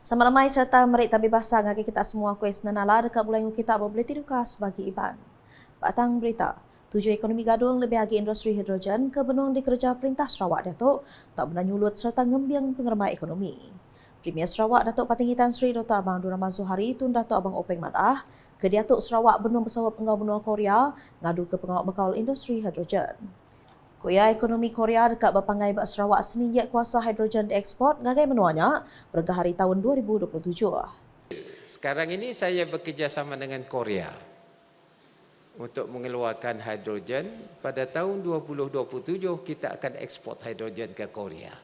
Sama ramai serta merik tabir bahasa ngagi kita semua kuis nanala dekat bulan kita boleh tidukas bagi Iban. Batang berita, tujuh ekonomi gadung lebih lagi industri hidrogen ke benung dikerja Perintah Sarawak Datuk tak benar nyulut serta ngembiang pengeramai ekonomi. Premier Sarawak Datuk Patinggitan Sri Dr. Abang Abdul Rahman Zuhari tun Datuk Abang Openg Madah ke Datuk Sarawak benung bersawap pengau benua Korea ngadu ke pengawal bekal industri hidrogen. Kuya ekonomi Korea dekat berpangai bak Sarawak seninjak kuasa hidrogen diekspor ngagai menuanya pada hari tahun 2027. Sekarang ini saya bekerjasama dengan Korea untuk mengeluarkan hidrogen. Pada tahun 2027 kita akan ekspor hidrogen ke Korea.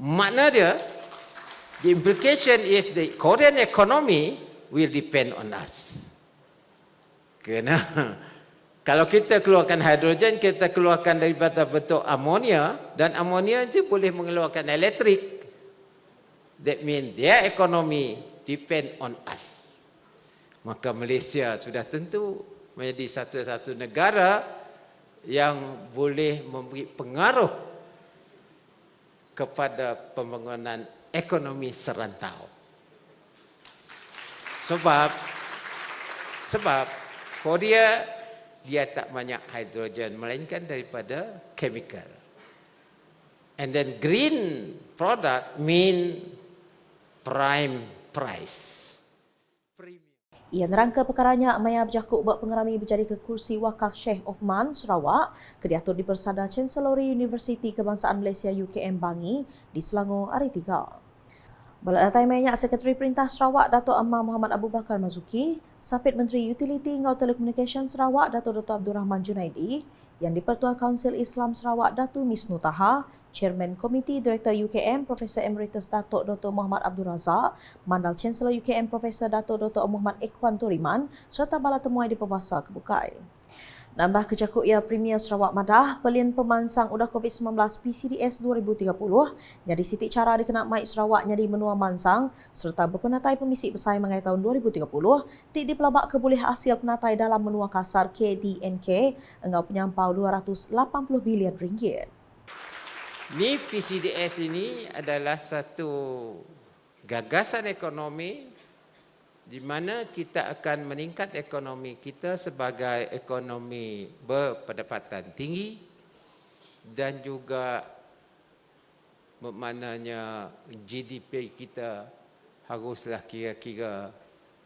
Makna dia, the implication is the Korean economy will depend on us. Kerana kalau kita keluarkan hidrogen, kita keluarkan daripada bentuk amonia, dan amonia itu boleh mengeluarkan elektrik. That means their economy depend on us. Maka Malaysia sudah tentu menjadi satu-satu negara yang boleh memberi pengaruh kepada pembangunan ekonomi serantau. Sebab Korea dia tak banyak hidrogen melainkan daripada chemical. And then green product mean prime price. Ia nerangka perkaranya Maya berjakuk buat pengerami berjadi ke kursi wakaf Sheikh Othman Sarawak ke diatur di Persada Chancellery Universiti Kebangsaan Malaysia UKM Bangi di Selangor hari 3. Balak datai banyak Sekretari Perintah Sarawak Datuk Ammar Muhammad Abu Bakar Mazuki, Sapit Menteri Utility Ngau Telekomunikasi Sarawak Datuk Dr. Abdul Rahman Junaidi, yang di-Pertua Kaunsil Islam Sarawak Datuk Misnu Taha, Chairman Komiti Direktur UKM Profesor Emeritus Datuk Dr. Muhammad Abdul Razak, Mandal Chancellor UKM Profesor Datuk Dr. Muhammad Ikhwan Turiman serta bala temuai di Pembahasa Kebukai. Nambah kejakuk ia Premier Sarawak Madah, pelian pemansang udah COVID-19 PCDS 2030, jadi sitik cara dikenal Maik Sarawak nyadi menua mansang, serta berpenatai pemisi bersaing mengai tahun 2030, di pelabak keboleh hasil penatai dalam menua kasar KDNK, engau penyampau 280 bilion ringgit. Ni PCDS ini adalah satu gagasan ekonomi di mana kita akan meningkat ekonomi kita sebagai ekonomi berpendapatan tinggi dan juga bermaknanya GDP kita haruslah kira-kira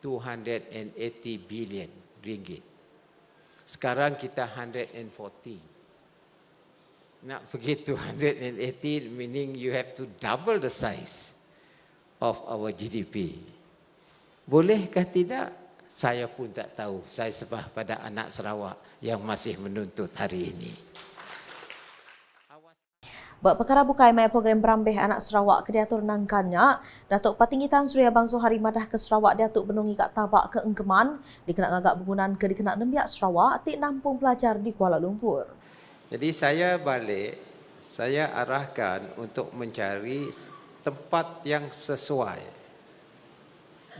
280 bilion ringgit. Sekarang kita 140. Nak pergi 280 meaning you have to double the size of our GDP. Bolehkah tidak? Saya pun tak tahu. Saya sebah pada anak Sarawak yang masih menuntut hari ini. Bak perkara bukai mai program berambih anak Sarawak ke diatur nangkannya, Datuk Patinggitan Sri Abang Zuhari Madah ke Sarawak diatuk benungi kat tabak ke Engkeman, dikenal agak bangunan ke dikenal Nembiak Sarawak, tik nampung pelajar di Kuala Lumpur. Jadi saya arahkan untuk mencari tempat yang sesuai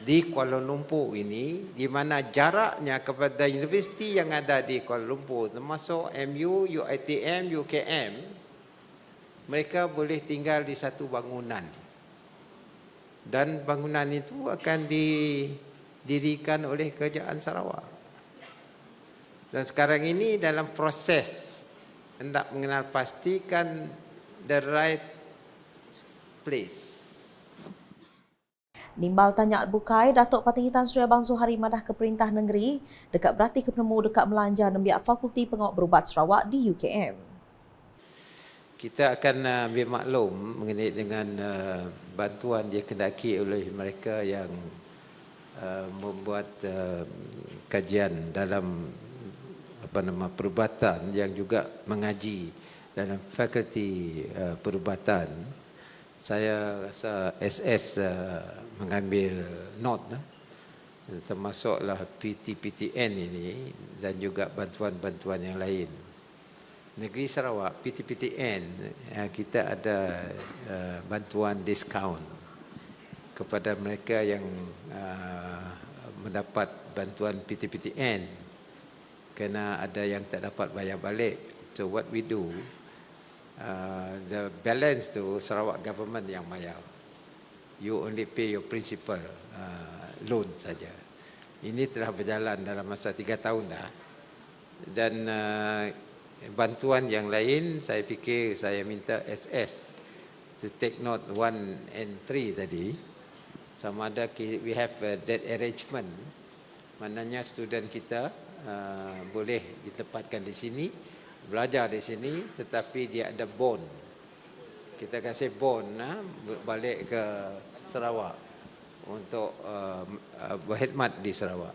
di Kuala Lumpur ini, di mana jaraknya kepada universiti yang ada di Kuala Lumpur, termasuk MU, UiTM, UKM, mereka boleh tinggal di satu bangunan. Dan bangunan itu akan didirikan oleh Kerajaan Sarawak. Dan sekarang ini dalam proses hendak mengenal pastikan the right place. Nimbal tanya bukai, Datuk Patinggitan Sri Abang Zuhari Madah ke Perintah Negeri dekat berarti ke penemu dekat Melanja Nembiak Fakulti Pengawal Berubat Sarawak di UKM. Kita akan ambil maklum mengenai dengan bantuan dikendaki oleh mereka yang membuat kajian dalam perubatan yang juga mengaji dalam fakulti perubatan. Saya rasa SS mengambil note termasuklah PTPTN ini dan juga bantuan-bantuan yang lain. Negeri Sarawak PTPTN kita ada bantuan diskaun kepada mereka yang mendapat bantuan PTPTN kerana ada yang tak dapat bayar balik. So what we do, the balance tu Sarawak government yang bayar. You only pay your principal loan saja. Ini telah berjalan dalam masa 3 tahun dah. Dan bantuan yang lain saya fikir saya minta SS to take note 1 and 3 tadi. Sama ada we have that arrangement. Maknanya student kita boleh ditempatkan di sini, belajar di sini, tetapi dia ada bond. Kita kasih bond balik ke Sarawak untuk berkhidmat di Sarawak.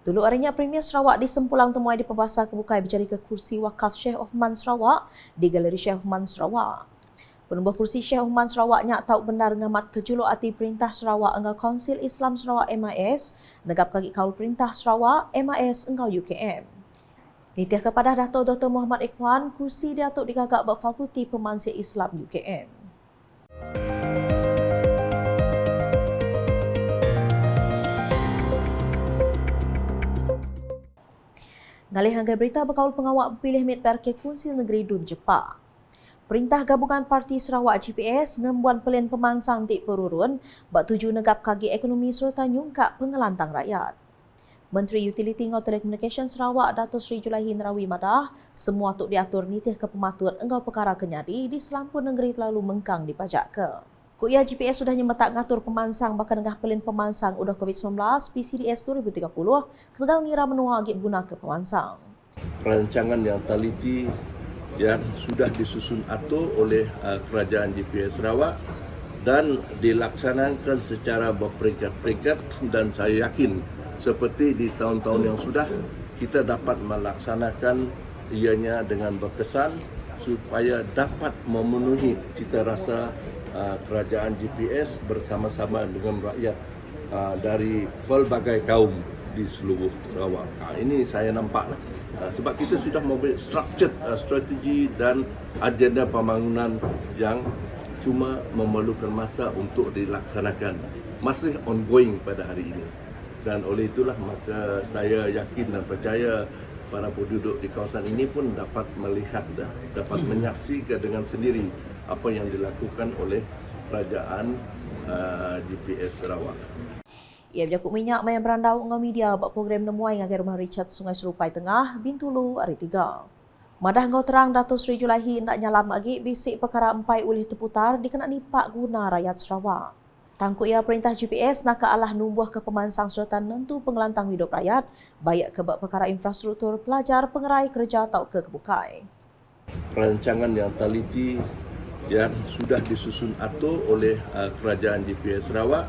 Dulu harinya Premier Sarawak di Sempulang Temuai di Pembasar Kebukai berjari ke kursi wakaf Sheikh Othman Sarawak di Galeri Sheikh Othman Sarawak. Penubuh kursi Sheikh Othman Sarawak nyak tahu benar ngamat kejuluk hati Perintah Sarawak engau Kaunsil Islam Sarawak MIS, negap kaki kaul Perintah Sarawak MIS engau UKM. Nitiah kepada Dato' Dr. Muhammad Ikhwan, kursi Datuk digagak bak Fakulti Pemansir Islam UKM. Ngalih hanggai berita berkaul pengawak berpilih MIT PRK Kunsil Negeri Dun Jepa. Perintah Gabungan Parti Sarawak GPS ngembuan pelian pemansang di perurun bak tuju negap kagi ekonomi serta nyungkak pengelantang rakyat. Menteri Utiliti ngau Telekomunikasi Sarawak Dato' Sri Julaihi Narawi madah semua tuk diatur nitih kepematuan engau perkara kenyadi di selampun negeri terlalu mengkang dipajak ke. Kuia GPS sudah nyemetak ngatur pemansang bakal nengah pelin pemansang udah COVID-19 PCDS 2030 kegal ngira menua agit guna ke pemansang. Perancangan yang teliti yang sudah disusun atur oleh Kerajaan GPS Sarawak dan dilaksanakan secara berperingkat-peringkat, dan saya yakin seperti di tahun-tahun yang sudah kita dapat melaksanakan ianya dengan berkesan supaya dapat memenuhi cita rasa Kerajaan GPS bersama-sama dengan rakyat dari pelbagai kaum di seluruh Sarawak. Ini saya nampak sebab kita sudah membuat structured strategi dan agenda pembangunan yang cuma memerlukan masa untuk dilaksanakan, masih ongoing pada hari ini. Dan oleh itulah maka saya yakin dan percaya para penduduk di kawasan ini pun dapat melihat, dapat menyaksikan dengan sendiri apa yang dilakukan oleh Kerajaan GPS Sarawak. Ia berjakut minyak mayan berandau ngau media bak program nemuai ngagai rumah Richard Sungai Serupai Tengah, Bintulu, hari 3. Madah ngau terang Dato' Sri Julaihi nak nyalam lagi bisik perkara empai ulih terputar dikenani pak guna rakyat Sarawak. Tangkuk ia perintah GPS nak ke alah numbuh ke pemansang serta nentu pengelantang hidup rakyat, baik ke bak perkara infrastruktur, pelajar, pengerai kerja atau ke kebukai. Perancangan yang teliti yang sudah disusun atur oleh Kerajaan GPS Sarawak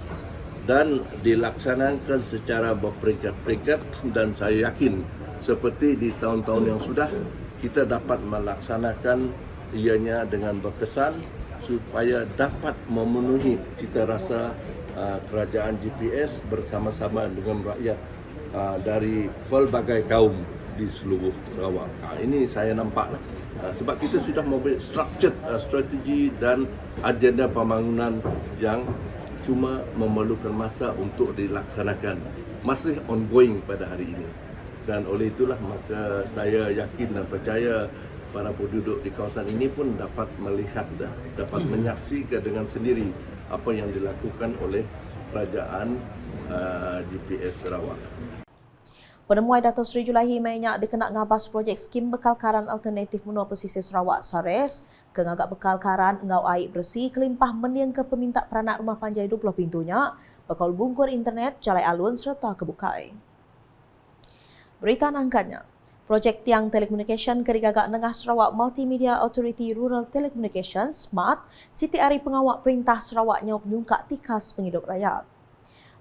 dan dilaksanakan secara berperingkat-peringkat, dan saya yakin seperti di tahun-tahun yang sudah kita dapat melaksanakan ianya dengan berkesan supaya dapat memenuhi cita rasa Kerajaan GPS bersama-sama dengan rakyat dari pelbagai kaum di seluruh Sarawak. Ini saya nampak sebab kita sudah membuat structured strategi dan agenda pembangunan yang cuma memerlukan masa untuk dilaksanakan, masih ongoing pada hari ini. Dan oleh itulah maka saya yakin dan percaya para penduduk di kawasan ini pun dapat melihat, dapat menyaksikan dengan sendiri apa yang dilakukan oleh Kerajaan GPS Sarawak. Penemuai Dato' Sri Julaihi mainyak dikenak ngabas projek skim bekal karan alternatif menua pesisir Sarawak SARES ke ngagak bekal karan engau air bersih kelimpah meniang ke peminta peranak rumah panjai 20 pintunya, bekal bungkur internet, jalai alun serta kebukai. Berita nangkatnya, projek tiang telekomunikasi kerigagak Nengah Sarawak Multimedia Authority Rural Telecommunication SMART Siti Ari pengawak Perintah Sarawak nyop nyungkak tikas penghidup rakyat.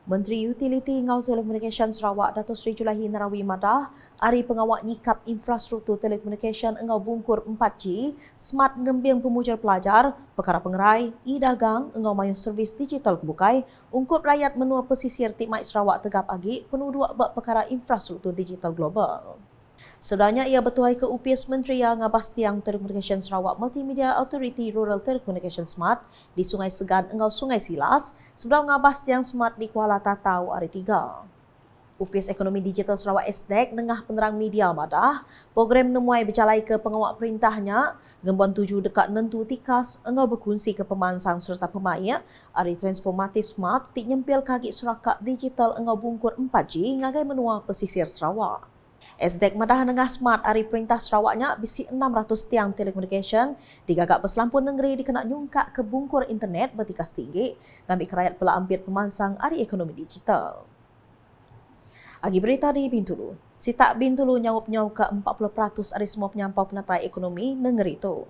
Menteri Utiliti ngau Telekomunikasi Sarawak Dato' Sri Julaihi Narawi madah ari pengawak nyikap infrastruktur telekomunikasi engau bungkur 4G smart ngembiang pemujar pelajar perkara pengerai e-dagang engau mayu servis digital kebukai ungkup rakyat menua pesisir Timai Sarawak tegap agi penuh dua bak perkara infrastruktur digital global. Sebenarnya ia bertuai ke UPS Menteri yang ngabas tiang telekomunikasi Sarawak Multimedia Authority Rural Telecommunication Smart di Sungai Segan engau Sungai Silas sebelum ngabas tiang smart di Kuala Tatau hari 3. Upis Ekonomi Digital Sarawak SDEC Nengah Penerang Media madah, program nemuai berjalai ke pengawak perintahnya, gembuan tuju dekat nentu tikas, engau berkongsi ke pemansang serta pemain, ari transformatif smart, tik nyempil kaki surakat digital engau bungkur 4G ngagai menua pesisir Sarawak. SDEC madah nengah smart ari perintah Sarawaknya bisi 600 tiang telekomunikasi digagak berselampu negeri dikena nyungkak ke bungkur internet bertikas tinggi, ngambil kerayat pela ampir pemansang ari ekonomi digital. Agi berita di Bintulu, Sitak Bintulu nyawup ke 40% dari semua penyampau penatai ekonomi negeri itu.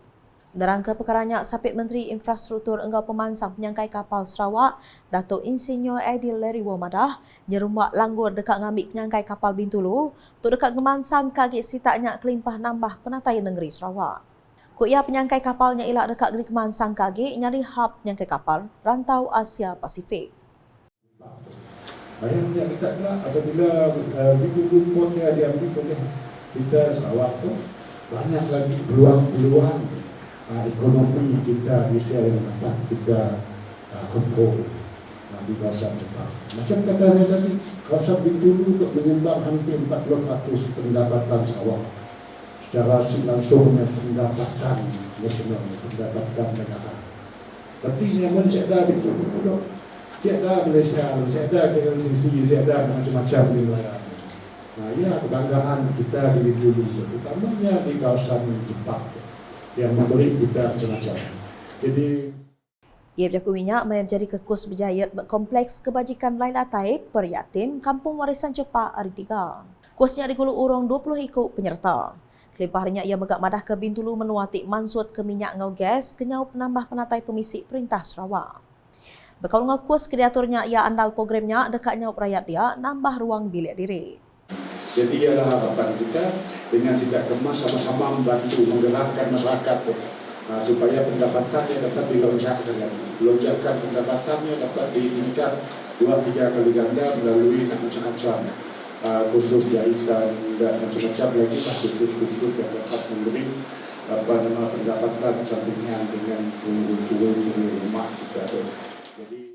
Nerangka perkaranya Sapit Menteri Infrastruktur Enggau Pemansang Penyangkai Kapal Sarawak, Dato' Insinyur Aidil Leriwo madah, nyerumbak langgur dekat ngambil penyangkai kapal Bintulu, untuk dekat ngemansang kagik sitaknya kelimpah nambah penatai negeri Sarawak. Kuya penyangkai kapalnya ilak dekat geri kemansang kagik nyari hub penyangkai kapal Rantau Asia Pasifik. Bayangnya kita pula apabila Bintulu Portnya diambil oleh kita Sarawak tu banyak lagi peluang-peluang ekonomi kita Malaysia yang dapat kita control di kawasan Jepang. Macam kata saya tadi, kawasan Bintulu untuk menyumbang hampir 40% pendapatan Sarawak secara langsungnya pendapatan nasional, pendapatan negara. Tapi yang saya dah Bintulu Siada Malaysia, siada KLCC, siada macam-macam di wilayah. Nah, ia kebanggaan kita di Bintulu, utamanya di kawasan Jepang yang memberi kita macam-macam. Jadi, ia berjaku minyak menjadi kekus berjaya kompleks kebajikan Laila Taib Peryatim Kampung Warisan Cepak Hari 3. Kursnya digulu urang 20 ikut penyerta. Kelipah harinya ia megak madah ke Bintulu menuatik mansut ke minyak ngau gas kenyau penambah penatai pemisik Perintah Sarawak. Bekal ngakus kreatornya ia andal programnya dekatnya rakyat dia nambah ruang bilik diri. jadi ialah harapan kita dengan Sidak Kemas sama-sama membantu menggerakkan masyarakat supaya pendapatannya dapat dilonjakkan. Lonjakan pendapatannya dapat ditingkat 2-3 kali ganda melalui macam-macam khusus jahitan dan macam-macam lagi khusus yang dapat memberi pendapatan sampingan dengan sungguh-sungguh rumah kita. Jadi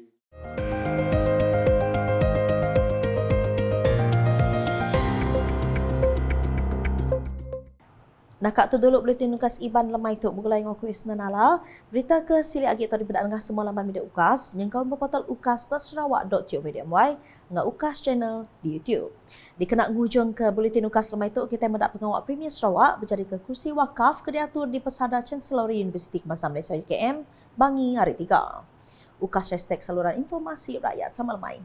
Nakak tu dulu Buletin Ukas Iban lemai tu mulai ngaku isnanala berita ke sili agi tu dibedak ngah semua laman media Ukas yang kau berportal ukas.sarawak.co.my ngah Ukas channel di YouTube. Dikena ngujung ke Buletin Ukas lemai tu kita mendak pengawak Premier Sarawak berjadi ke kursi wakaf ke diatur di Pesada Chancellery Universiti Kebangsaan Malaysia UKM Bangi hari 3. Ukas hashtag saluran informasi rakyat sama lemai.